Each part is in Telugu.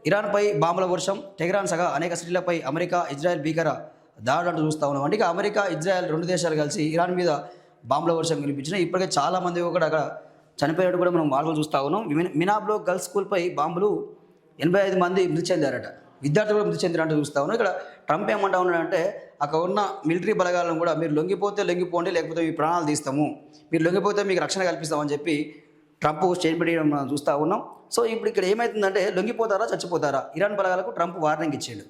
ఇరాన్పై బాంబుల వర్షం, టెహ్రాన్ సహా అనేక సిటీలపై అమెరికా, ఇజ్రాయెల్ భీకర దాడులంటూ చూస్తూ ఉన్నాం. అంటే ఇక అమెరికా, ఇజ్రాయెల్ రెండు దేశాలు కలిసి ఇరాన్ మీద బాంబుల వర్షం కురిపించినాయి. ఇప్పటికే చాలామంది కూడా అక్కడ చనిపోయినట్టు కూడా మనం వార్తలు చూస్తూ ఉన్నాం. మినాబ్లో గర్ల్స్ స్కూల్పై బాంబులు 85 మంది మృతి చెందారట. విద్యార్థులు కూడా మృతి చెందినట్టు చూస్తూ ఉన్నాం. ఇక్కడ ట్రంప్ ఏమంటా ఉన్నాడంటే అక్కడ ఉన్న మిలిటరీ బలగాలను కూడా మీరు లొంగిపోతే లొంగిపోండి, లేకపోతే మీ ప్రాణాలు తీస్తాము, మీరు లొంగిపోతే మీకు రక్షణ కల్పిస్తామని చెప్పి ట్రంప్ స్టేట్మెంట్ ఇవ్వడం మనం చూస్తూ ఉన్నాం. సో ఇప్పుడు ఇక్కడ ఏమవుతుందంటే లొంగిపోతారా చచ్చిపోతారా, ఇరాన్ బలగాలకు ట్రంప్ వార్నింగ్ ఇచ్చాడు.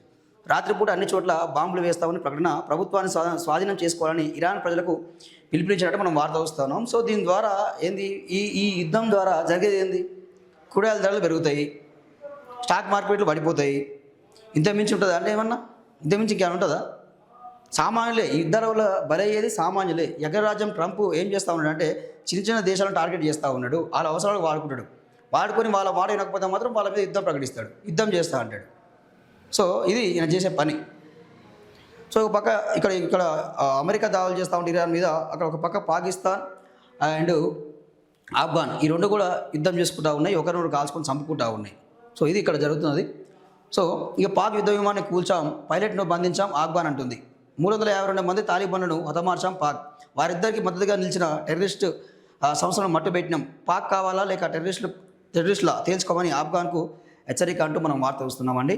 రాత్రిపూట అన్ని చోట్ల బాంబులు వేస్తామని ప్రకటన, ప్రభుత్వాన్ని స్వాధీనం చేసుకోవాలని ఇరాన్ ప్రజలకు పిలుపునిచ్చినట్టు మనం వార్త వస్తున్నాం. సో దీని ద్వారా ఏంది, ఈ యుద్ధం ద్వారా జరిగేది ఏంది, కూరగాయల ధరలు పెరుగుతాయి, స్టాక్ మార్కెట్లు పడిపోతాయి. ఇంతమించి ఉంటుందా అంటే ఏమన్నా, ఇంతమించి ఇంకేమైనా ఉంటుందా? సామాన్యులే ఈ యుద్ధాల బలయ్యేది సామాన్యులే. అగ్రరాజ్యం ట్రంప్ ఏం చేస్తూ ఉన్నాడు అంటే చిన్న చిన్న దేశాలను టార్గెట్ చేస్తూ ఉన్నాడు. వాళ్ళ అవసరాలకు వాడుకుంటాడు. వాడుకొని వాళ్ళ మాట వినకపోతే మాత్రం వాళ్ళ మీద యుద్ధం ప్రకటిస్తాడు, యుద్ధం చేస్తూ అంటాడు. సో ఇది ఈయన చేసే పని. సో ఒక పక్క ఇక్కడ అమెరికా దాడులు చేస్తూ ఉంటే ఇరాన్ మీద, అక్కడ ఒక పక్క పాకిస్తాన్ అండ్ ఆఫ్ఘాన్ ఈ రెండు కూడా యుద్ధం చేసుకుంటూ ఉన్నాయి, ఒకరినొకరు కాల్చుకొని చంపుకుంటూ ఉన్నాయి. సో ఇది ఇక్కడ జరుగుతున్నది. సో ఇక పాక్ యుద్ధ విమానాన్ని కూల్చాం, పైలట్ను బంధించాం ఆఫ్ఘాన్ అంటుంది. 352 మంది తాలిబాన్లను హతమార్చాం పాక్. వారిద్దరికి మద్దతుగా నిలిచిన టెర్రరిస్ట్ సంస్థలను మట్టుబెట్టినాం. పాక్ కావాలా లేక టెర్రరిస్టులా తేల్చుకోమని ఆఫ్ఘాన్కు హెచ్చరిక అంటూ మనం వార్త వస్తున్నామండి.